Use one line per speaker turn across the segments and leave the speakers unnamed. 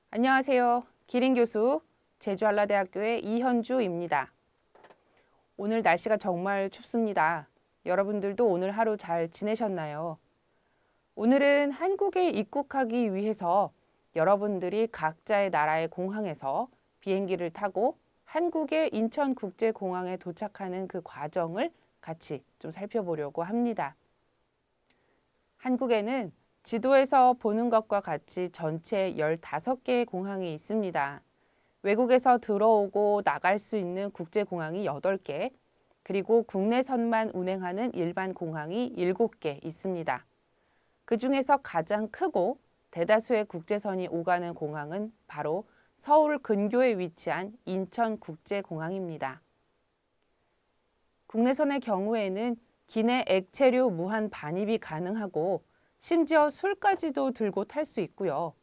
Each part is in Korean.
안녕하세요. 기린교수 제주한라대학교의 이현주입니다. 오늘 날씨가 정말 춥습니다. 여러분들도 오늘 하루 잘 지내셨나요? 오늘은 한국에 입국하기 위해서 여러분들이 각자의 나라의 공항에서 비행기를 타고 한국의 인천국제공항에 도착하는 그 과정을 같이 좀 살펴보려고 합니다. 한국에는 지도에서 보는 것과 같이 전체 15개의 공항이 있습니다. 외국에서 들어오고 나갈 수 있는 국제공항이 8개, 그리고 국내선만 운행하는 일반 공항이 7개 있습니다. 그 중에서 가장 크고 대다수의 국제선이 오가는 공항은 바로 서울 근교에 위치한 인천국제공항입니다. 국내선의 경우에는 기내 액체류 무한 반입이 가능하고 심지어 술까지도 들고 탈 수 있고요.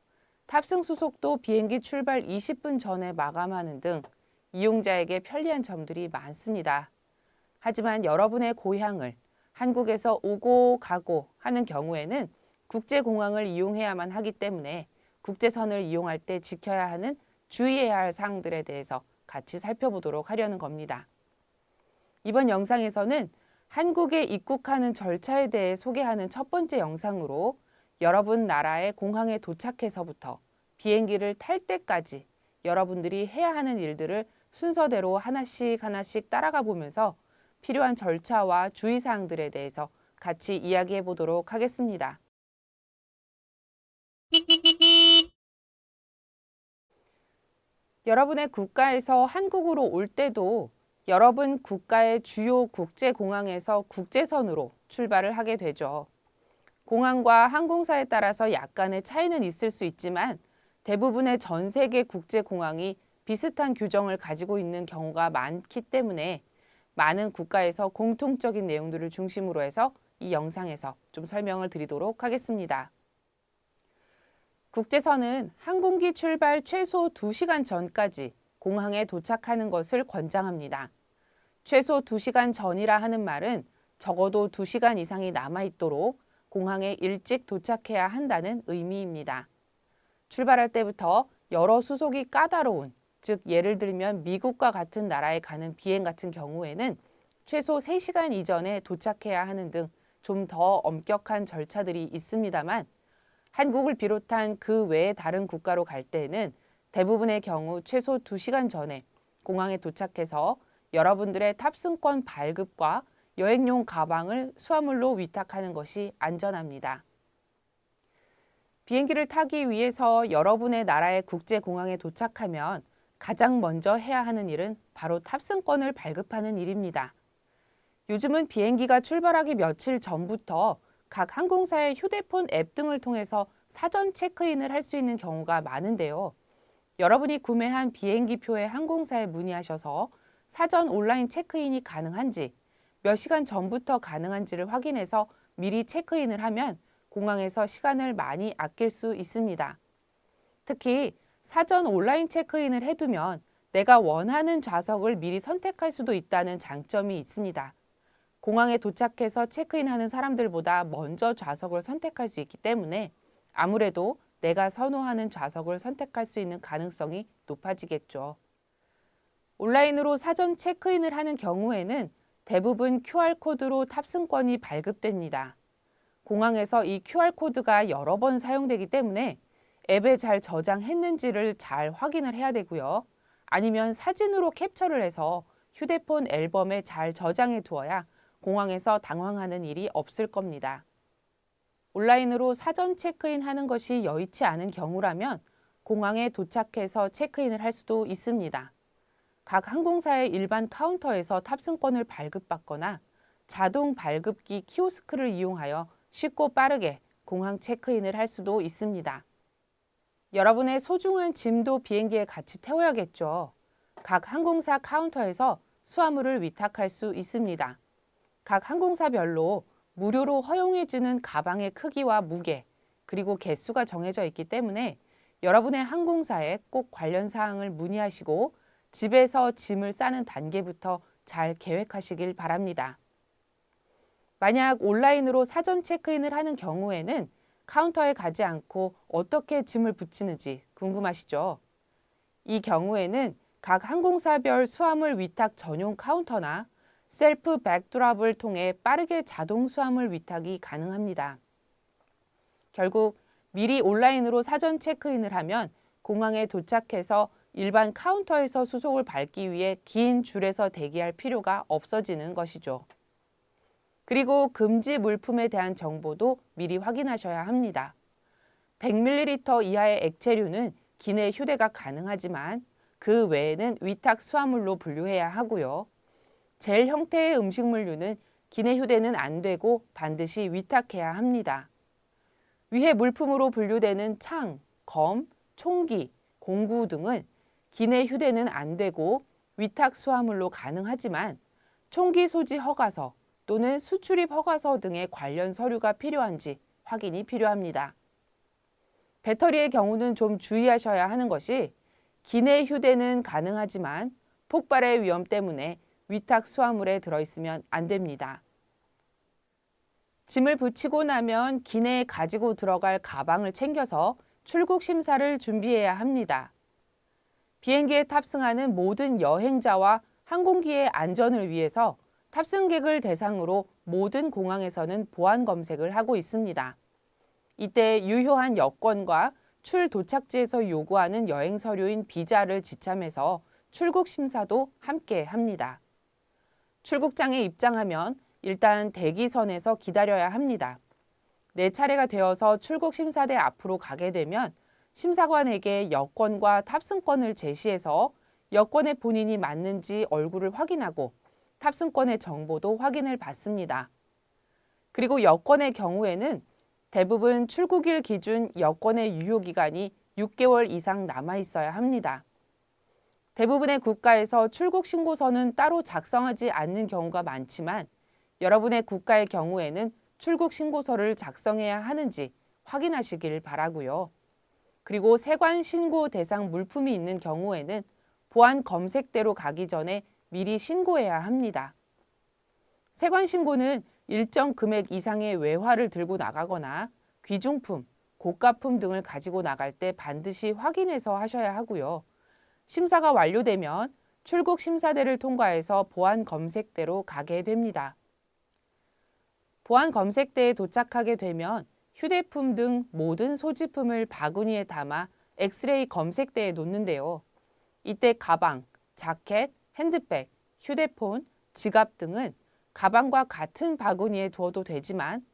탑승 수속도 비행기 출발 20분 전에 마감하는 등 이용자에게 편리한 점들이 많습니다. 하지만 여러분의 고향을 한국에서 오고 가고 하는 경우에는 국제공항을 이용해야만 하기 때문에 국제선을 이용할 때 지켜야 하는 주의해야 할 사항들에 대해서 같이 살펴보도록 하려는 겁니다. 이번 영상에서는 한국에 입국하는 절차에 대해 소개하는 첫 번째 영상으로 여러분 나라의 공항에 도착해서부터 비행기를 탈 때까지 여러분들이 해야 하는 일들을 순서대로 하나씩 따라가 보면서 필요한 절차와 주의사항들에 대해서 같이 이야기해 보도록 하겠습니다. 여러분의 국가에서 한국으로 올 때도 여러분 국가의 주요 국제공항에서 국제선으로 출발을 하게 되죠. 공항과 항공사에 따라서 약간의 차이는 있을 수 있지만 대부분의 전 세계 국제공항이 비슷한 규정을 가지고 있는 경우가 많기 때문에 많은 국가에서 공통적인 내용들을 중심으로 해서 이 영상에서 좀 설명을 드리도록 하겠습니다. 국제선은 항공기 출발 최소 2시간 전까지 공항에 도착하는 것을 권장합니다. 최소 2시간 전이라 하는 말은 적어도 2시간 이상이 남아있도록 공항에 일찍 도착해야 한다는 의미입니다. 출발할 때부터 여러 수속이 까다로운, 즉 예를 들면 미국과 같은 나라에 가는 비행 같은 경우에는 최소 3시간 이전에 도착해야 하는 등 좀 더 엄격한 절차들이 있습니다만 한국을 비롯한 그 외의 다른 국가로 갈 때는 대부분의 경우 최소 2시간 전에 공항에 도착해서 여러분들의 탑승권 발급과 여행용 가방을 수화물로 위탁하는 것이 안전합니다. 비행기를 타기 위해서 여러분의 나라의 국제공항에 도착하면 가장 먼저 해야 하는 일은 바로 탑승권을 발급하는 일입니다. 요즘은 비행기가 출발하기 며칠 전부터 각 항공사의 휴대폰 앱 등을 통해서 사전 체크인을 할 수 있는 경우가 많은데요. 여러분이 구매한 비행기 표의 항공사에 문의하셔서 사전 온라인 체크인이 가능한지, 몇 시간 전부터 가능한지를 확인해서 미리 체크인을 하면 공항에서 시간을 많이 아낄 수 있습니다. 특히 사전 온라인 체크인을 해두면 내가 원하는 좌석을 미리 선택할 수도 있다는 장점이 있습니다. 공항에 도착해서 체크인하는 사람들보다 먼저 좌석을 선택할 수 있기 때문에 아무래도 내가 선호하는 좌석을 선택할 수 있는 가능성이 높아지겠죠. 온라인으로 사전 체크인을 하는 경우에는 대부분 QR코드로 탑승권이 발급됩니다. 공항에서 이 QR코드가 여러 번 사용되기 때문에 앱에 잘 저장했는지를 잘 확인을 해야 되고요. 아니면 사진으로 캡처를 해서 휴대폰 앨범에 잘 저장해 두어야 공항에서 당황하는 일이 없을 겁니다. 온라인으로 사전 체크인 하는 것이 여의치 않은 경우라면 공항에 도착해서 체크인을 할 수도 있습니다. 각 항공사의 일반 카운터에서 탑승권을 발급받거나 자동 발급기 키오스크를 이용하여 쉽고 빠르게 공항 체크인을 할 수도 있습니다. 여러분의 소중한 짐도 비행기에 같이 태워야겠죠. 각 항공사 카운터에서 수화물을 위탁할 수 있습니다. 각 항공사별로 무료로 허용해주는 가방의 크기와 무게, 그리고 개수가 정해져 있기 때문에 여러분의 항공사에 꼭 관련 사항을 문의하시고 집에서 짐을 싸는 단계부터 잘 계획하시길 바랍니다. 만약 온라인으로 사전 체크인을 하는 경우에는 카운터에 가지 않고 어떻게 짐을 붙이는지 궁금하시죠? 이 경우에는 각 항공사별 수화물 위탁 전용 카운터나 셀프 백드랍을 통해 빠르게 자동 수화물 위탁이 가능합니다. 결국 미리 온라인으로 사전 체크인을 하면 공항에 도착해서 일반 카운터에서 수속을 밟기 위해 긴 줄에서 대기할 필요가 없어지는 것이죠. 그리고 금지 물품에 대한 정보도 미리 확인하셔야 합니다. 100ml 이하의 액체류는 기내 휴대가 가능하지만 그 외에는 위탁 수화물로 분류해야 하고요. 젤 형태의 음식물류는 기내 휴대는 안 되고 반드시 위탁해야 합니다. 위해 물품으로 분류되는 창, 검, 총기, 공구 등은 기내 휴대는 안 되고 위탁 수화물로 가능하지만 총기 소지 허가서 또는 수출입 허가서 등의 관련 서류가 필요한지 확인이 필요합니다. 배터리의 경우는 좀 주의하셔야 하는 것이 기내 휴대는 가능하지만 폭발의 위험 때문에 위탁 수화물에 들어있으면 안 됩니다. 짐을 붙이고 나면 기내에 가지고 들어갈 가방을 챙겨서 출국 심사를 준비해야 합니다. 비행기에 탑승하는 모든 여행자와 항공기의 안전을 위해서 탑승객을 대상으로 모든 공항에서는 보안 검색을 하고 있습니다. 이때 유효한 여권과 출도착지에서 요구하는 여행 서류인 비자를 지참해서 출국 심사도 함께 합니다. 출국장에 입장하면 일단 대기선에서 기다려야 합니다. 내 차례가 되어서 출국 심사대 앞으로 가게 되면 심사관에게 여권과 탑승권을 제시해서 여권에 본인이 맞는지 얼굴을 확인하고 탑승권의 정보도 확인을 받습니다. 그리고 여권의 경우에는 대부분 출국일 기준 여권의 유효기간이 6개월 이상 남아 있어야 합니다. 대부분의 국가에서 출국 신고서는 따로 작성하지 않는 경우가 많지만 여러분의 국가의 경우에는 출국 신고서를 작성해야 하는지 확인하시길 바라고요. 그리고 세관 신고 대상 물품이 있는 경우에는 보안 검색대로 가기 전에 미리 신고해야 합니다. 세관 신고는 일정 금액 이상의 외화를 들고 나가거나 귀중품, 고가품 등을 가지고 나갈 때 반드시 확인해서 하셔야 하고요. 심사가 완료되면 출국 심사대를 통과해서 보안 검색대로 가게 됩니다. 보안 검색대에 도착하게 되면 휴대폰 등 모든 소지품을 바구니에 담아 엑스레이 검색대에 놓는데요. 이때 가방, 자켓, 핸드백, 휴대폰, 지갑 등은 가방과 같은 바구니에 두어도 되지만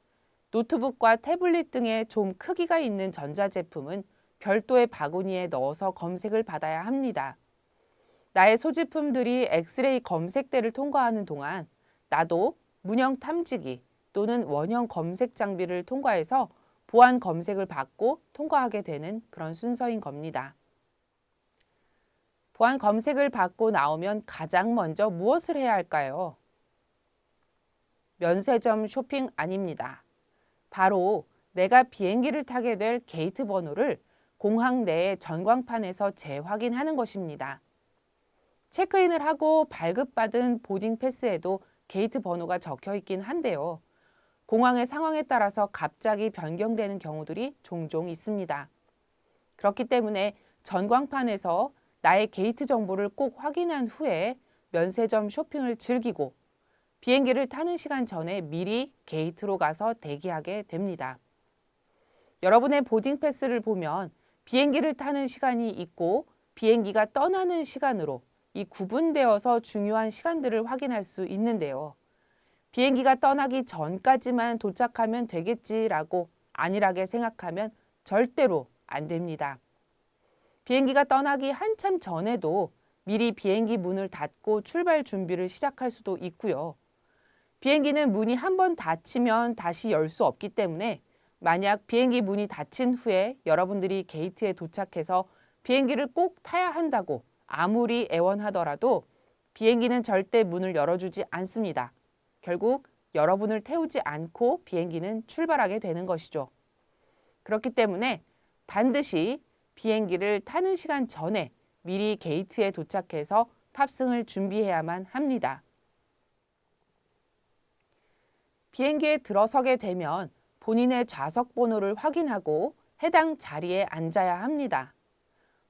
노트북과 태블릿 등의 좀 크기가 있는 전자제품은 별도의 바구니에 넣어서 검색을 받아야 합니다. 나의 소지품들이 엑스레이 검색대를 통과하는 동안 나도 문형 탐지기 또는 원형 검색 장비를 통과해서 보안 검색을 받고 통과하게 되는 그런 순서인 겁니다. 보안 검색을 받고 나오면 가장 먼저 무엇을 해야 할까요? 면세점 쇼핑 아닙니다. 바로 내가 비행기를 타게 될 게이트 번호를 공항 내의 전광판에서 재확인하는 것입니다. 체크인을 하고 발급받은 보딩 패스에도 게이트 번호가 적혀 있긴 한데요. 공항의 상황에 따라서 갑자기 변경되는 경우들이 종종 있습니다. 그렇기 때문에 전광판에서 나의 게이트 정보를 꼭 확인한 후에 면세점 쇼핑을 즐기고 비행기를 타는 시간 전에 미리 게이트로 가서 대기하게 됩니다. 여러분의 보딩 패스를 보면 비행기를 타는 시간이 있고 비행기가 떠나는 시간으로 이 구분되어서 중요한 시간들을 확인할 수 있는데요. 비행기가 떠나기 전까지만 도착하면 되겠지라고 안일하게 생각하면 절대로 안 됩니다. 비행기가 떠나기 한참 전에도 미리 비행기 문을 닫고 출발 준비를 시작할 수도 있고요. 비행기는 문이 한번 닫히면 다시 열 수 없기 때문에 만약 비행기 문이 닫힌 후에 여러분들이 게이트에 도착해서 비행기를 꼭 타야 한다고 아무리 애원하더라도 비행기는 절대 문을 열어주지 않습니다. 결국 여러분을 태우지 않고 비행기는 출발하게 되는 것이죠. 그렇기 때문에 반드시 비행기를 타는 시간 전에 미리 게이트에 도착해서 탑승을 준비해야만 합니다. 비행기에 들어서게 되면 본인의 좌석 번호를 확인하고 해당 자리에 앉아야 합니다.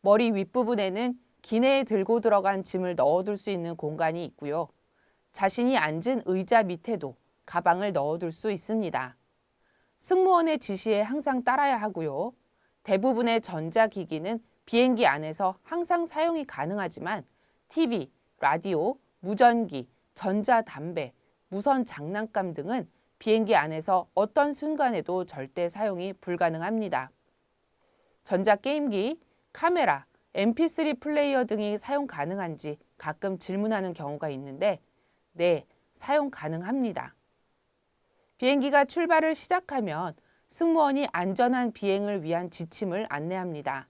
머리 윗부분에는 기내에 들고 들어간 짐을 넣어둘 수 있는 공간이 있고요. 자신이 앉은 의자 밑에도 가방을 넣어둘 수 있습니다. 승무원의 지시에 항상 따라야 하고요. 대부분의 전자기기는 비행기 안에서 항상 사용이 가능하지만 TV, 라디오, 무전기, 전자담배, 무선 장난감 등은 비행기 안에서 어떤 순간에도 절대 사용이 불가능합니다. 전자게임기, 카메라, mp3 플레이어 등이 사용 가능한지 가끔 질문하는 경우가 있는데 네, 사용 가능합니다. 비행기가 출발을 시작하면 승무원이 안전한 비행을 위한 지침을 안내합니다.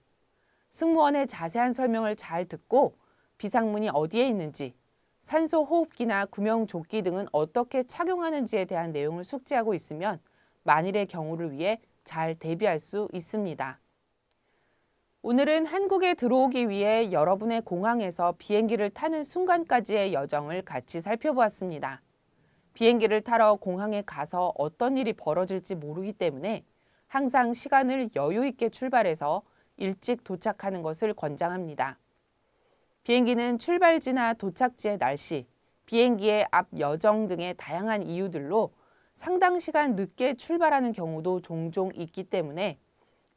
승무원의 자세한 설명을 잘 듣고 비상문이 어디에 있는지, 산소 호흡기나 구명조끼 등은 어떻게 착용하는지에 대한 내용을 숙지하고 있으면 만일의 경우를 위해 잘 대비할 수 있습니다. 오늘은 한국에 들어오기 위해 여러분의 공항에서 비행기를 타는 순간까지의 여정을 같이 살펴보았습니다. 비행기를 타러 공항에 가서 어떤 일이 벌어질지 모르기 때문에 항상 시간을 여유 있게 출발해서 일찍 도착하는 것을 권장합니다. 비행기는 출발지나 도착지의 날씨, 비행기의 앞 여정 등의 다양한 이유들로 상당 시간 늦게 출발하는 경우도 종종 있기 때문에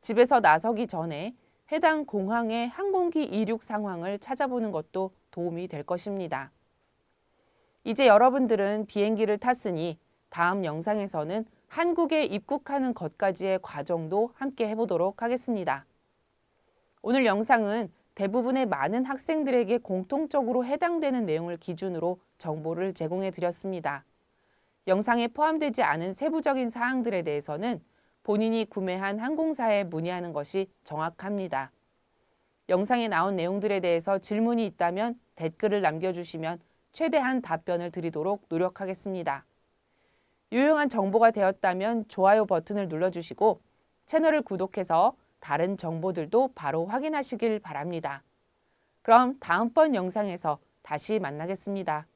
집에서 나서기 전에 해당 공항의 항공기 이륙 상황을 찾아보는 것도 도움이 될 것입니다. 이제 여러분들은 비행기를 탔으니 다음 영상에서는 한국에 입국하는 것까지의 과정도 함께 해보도록 하겠습니다. 오늘 영상은 대부분의 많은 학생들에게 공통적으로 해당되는 내용을 기준으로 정보를 제공해 드렸습니다. 영상에 포함되지 않은 세부적인 사항들에 대해서는 본인이 구매한 항공사에 문의하는 것이 정확합니다. 영상에 나온 내용들에 대해서 질문이 있다면 댓글을 남겨주시면 최대한 답변을 드리도록 노력하겠습니다. 유용한 정보가 되었다면 좋아요 버튼을 눌러주시고 채널을 구독해서 다른 정보들도 바로 확인하시길 바랍니다. 그럼 다음번 영상에서 다시 만나겠습니다.